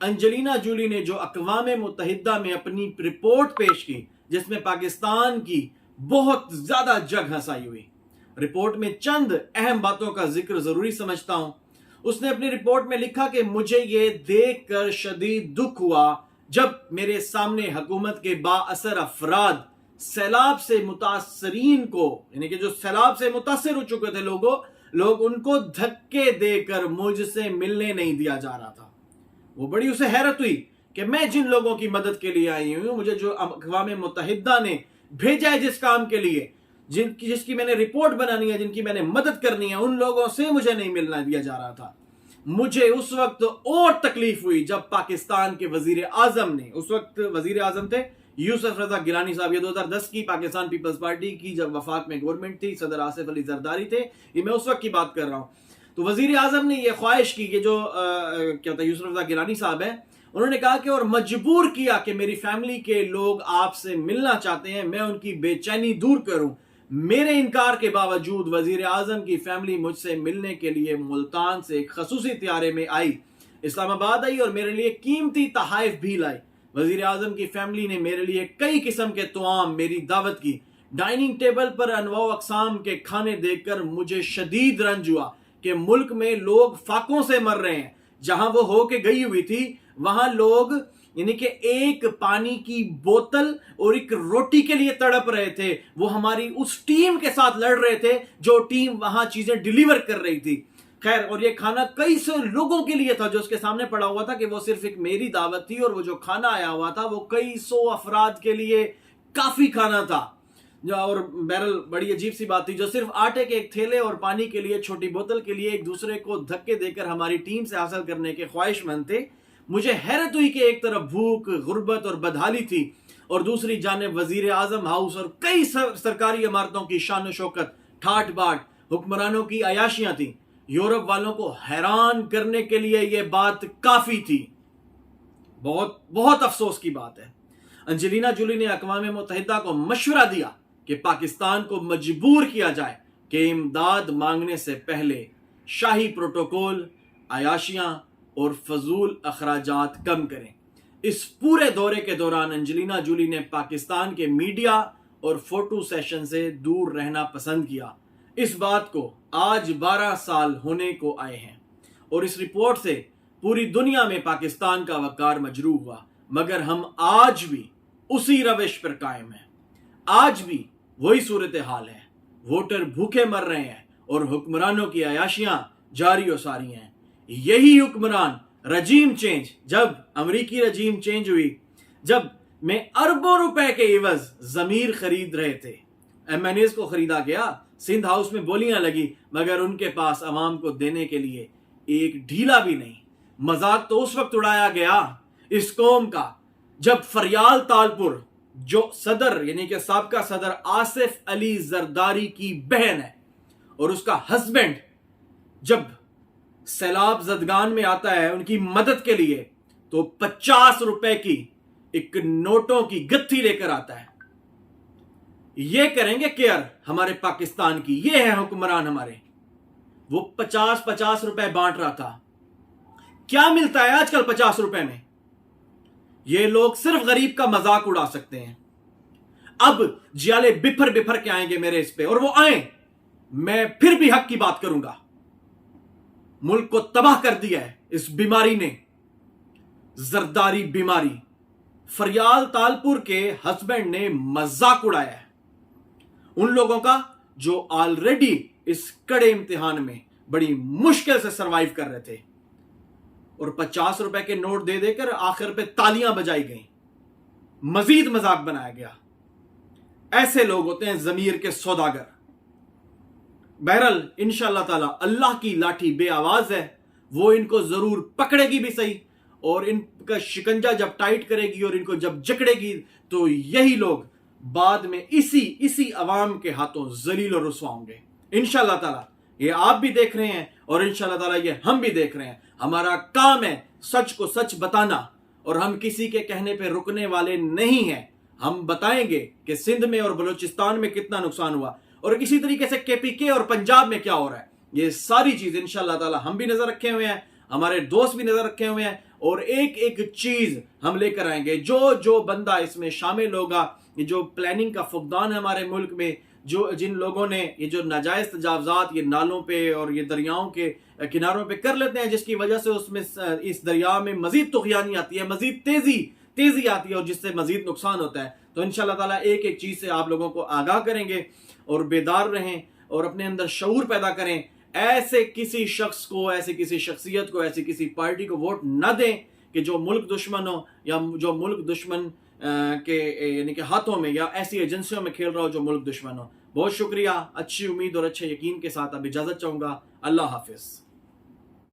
Angelina Jolie نے جو اقوام متحدہ میں اپنی رپورٹ پیش کی جس میں پاکستان کی بہت زیادہ جگ ہنسائی ہوئی، رپورٹ میں چند اہم باتوں کا ذکر ضروری سمجھتا ہوں۔ اس نے اپنی رپورٹ میں لکھا کہ مجھے یہ دیکھ کر شدید دکھ ہوا جب میرے سامنے حکومت کے با اثر افراد سیلاب سے متاثرین کو، یعنی کہ جو سیلاب سے متاثر ہو چکے تھے لوگ ان کو دھکے دے کر مجھ سے ملنے نہیں دیا جا رہا تھا۔ وہ بڑی اسے حیرت ہوئی کہ میں جن لوگوں کی مدد کے لیے آئی ہوں، مجھے جو اقوام متحدہ نے بھیجا ہے جس کام کے لیے، جس کی میں نے رپورٹ بنانی ہے، جن کی میں نے مدد کرنی ہے، ان لوگوں سے مجھے نہیں ملنا دیا جا رہا تھا۔ مجھے اس وقت اور تکلیف ہوئی جب پاکستان کے وزیر اعظم نے، اس وقت وزیر اعظم تھے یوسف رضا گیلانی صاحب، یہ 2010 کی پاکستان پیپلز پارٹی کی جب وفاق میں گورنمنٹ تھی، صدر آصف علی زرداری تھے، یہ میں اس وقت کی بات کر رہا ہوں۔ تو وزیر اعظم نے یہ خواہش کی کہ جو یوسف رضا گیلانی صاحب ہیں، انہوں نے کہا کہ اور مجبور کیا کہ میری فیملی کے لوگ آپ سے ملنا چاہتے ہیں، میں ان کی بے چینی دور کروں۔ میرے انکار کے باوجود وزیر اعظم کی فیملی مجھ سے ملنے کے لیے ملتان سے ایک خصوصی طیارے میں آئی، اسلام آباد آئی اور میرے لیے قیمتی تحائف بھی لائی۔ وزیر اعظم کی فیملی نے میرے لیے کئی قسم کے طعام، میری دعوت کی۔ ڈائننگ ٹیبل پر انواع و اقسام کے کھانے دیکھ کر مجھے شدید رنج ہوا کہ ملک میں لوگ فاقوں سے مر رہے ہیں۔ جہاں وہ ہو کے گئی ہوئی تھی وہاں لوگ یعنی کہ ایک پانی کی بوتل اور ایک روٹی کے لیے تڑپ رہے تھے۔ وہ ہماری اس ٹیم کے ساتھ لڑ رہے تھے جو ٹیم وہاں چیزیں ڈیلیور کر رہی تھی۔ خیر، اور یہ کھانا کئی سو لوگوں کے لیے تھا جو اس کے سامنے پڑا ہوا تھا کہ وہ صرف ایک میری دعوت تھی، اور وہ جو کھانا آیا ہوا تھا وہ کئی سو افراد کے لیے کافی کھانا تھا۔ اور بہرحال بڑی عجیب سی بات تھی، جو صرف آٹے کے ایک تھیلے اور پانی کے لیے چھوٹی بوتل کے لیے ایک دوسرے کو دھکے دے کر ہماری ٹیم سے حاصل کرنے کے خواہش مند تھے۔ مجھے حیرت ہوئی کہ ایک طرف بھوک، غربت اور بدحالی تھی، اور دوسری جانب وزیر اعظم ہاؤس اور کئی سرکاری عمارتوں کی شان و شوکت، ٹھاٹ باٹ، حکمرانوں کی عیاشیاں تھیں۔ یورپ والوں کو حیران کرنے کے لیے یہ بات کافی تھی۔ بہت بہت افسوس کی بات ہے۔ انجلینا جولی نے اقوام متحدہ کو مشورہ دیا کہ پاکستان کو مجبور کیا جائے کہ امداد مانگنے سے پہلے شاہی پروٹوکول، عیاشیاں اور فضول اخراجات کم کریں۔ اس پورے دورے کے دوران انجلینا جولی نے پاکستان کے میڈیا اور فوٹو سیشن سے دور رہنا پسند کیا۔ اس بات کو آج 12 سال ہونے کو آئے ہیں، اور اس رپورٹ سے پوری دنیا میں پاکستان کا وقار مجروح ہوا، مگر ہم آج بھی اسی روش پر قائم ہیں۔ آج بھی وہی صورتحال ہے۔ ووٹر بھوکے مر رہے ہیں اور حکمرانوں کی عیاشیاں جاری و ساری ہیں۔ یہی حکمران رجیم چینج، جب امریکی رجیم چینج ہوئی، جب میں اربوں روپے کے عوض ضمیر خرید رہے تھے، ایم این ایز کو خریدا گیا، سندھ ہاؤس میں بولیاں لگی، مگر ان کے پاس عوام کو دینے کے لیے ایک ڈھیلا بھی نہیں۔ مذاق تو اس وقت اڑایا گیا اس قوم کا جب فریال تالپور، جو صدر یعنی کہ سابقہ صدر آصف علی زرداری کی بہن ہے، اور اس کا ہسبینڈ جب سیلاب زدگان میں آتا ہے ان کی مدد کے لیے تو 50 روپے کی ایک نوٹوں کی گتھی لے کر آتا ہے۔ یہ کریں گے کیئر ہمارے پاکستان کی، یہ ہے حکمران ہمارے۔ وہ 50 روپے بانٹ رہا تھا۔ کیا ملتا ہے آج کل 50 روپے میں؟ یہ لوگ صرف غریب کا مذاق اڑا سکتے ہیں۔ اب جیالے بفر بفر کے آئیں گے میرے اس پہ، اور وہ آئیں، میں پھر بھی حق کی بات کروں گا۔ ملک کو تباہ کر دیا ہے اس بیماری نے، زرداری بیماری۔ فریال تالپور کے ہسبینڈ نے مذاق اڑایا ہے ان لوگوں کا جو آلریڈی اس کڑے امتحان میں بڑی مشکل سے سروائیو کر رہے تھے، اور 50 روپے کے نوٹ دے دے کر آخر پہ تالیاں بجائی گئیں، مزید مذاق بنایا گیا۔ ایسے لوگ ہوتے ہیں ضمیر کے سوداگر۔ بہرحال انشاءاللہ تعالی اللہ کی لاٹھی بے آواز ہے، وہ ان کو ضرور پکڑے گی بھی صحیح، اور ان کا شکنجہ جب ٹائٹ کرے گی اور ان کو جب جکڑے گی تو یہی لوگ بعد میں اسی عوام کے ہاتھوں ذلیل و رسوا ہوں گے انشاءاللہ تعالی۔ یہ آپ بھی دیکھ رہے ہیں اور انشاءاللہ تعالی یہ ہم بھی دیکھ رہے ہیں۔ ہمارا کام ہے سچ کو سچ بتانا، اور ہم کسی کے کہنے پہ رکنے والے نہیں ہیں۔ ہم بتائیں گے کہ سندھ میں اور بلوچستان میں کتنا نقصان ہوا، اور کسی طریقے سے کے پی کے اور پنجاب میں کیا ہو رہا ہے۔ یہ ساری چیز انشاءاللہ تعالی ہم بھی نظر رکھے ہوئے ہیں، ہمارے دوست بھی نظر رکھے ہوئے ہیں، اور ایک ایک چیز ہم لے کر آئیں گے. جو بندہ اس میں شامل ہوگا, یہ جو پلاننگ کا فقدان ہے ہمارے ملک میں, جن لوگوں نے یہ جو ناجائز تجاوزات یہ نالوں پہ اور یہ دریاؤں کے کناروں پہ کر لیتے ہیں, جس کی وجہ سے اس میں اس دریا میں مزید طغیانی آتی ہے, مزید تیزی آتی ہے, اور جس سے مزید نقصان ہوتا ہے. تو انشاءاللہ تعالیٰ ایک ایک چیز سے آپ لوگوں کو آگاہ کریں گے اور بیدار رہیں اور اپنے اندر شعور پیدا کریں. ایسے کسی شخص کو, ایسے کسی شخصیت کو, ایسی کسی پارٹی کو ووٹ نہ دیں کہ جو ملک دشمن ہو, یا جو ملک دشمن کے یعنی کہ ہاتھوں میں, یا ایسی ایجنسیوں میں کھیل رہا ہو جو ملک دشمن ہو. بہت شکریہ. اچھی امید اور اچھے یقین کے ساتھ اب اجازت چاہوں گا. اللہ حافظ.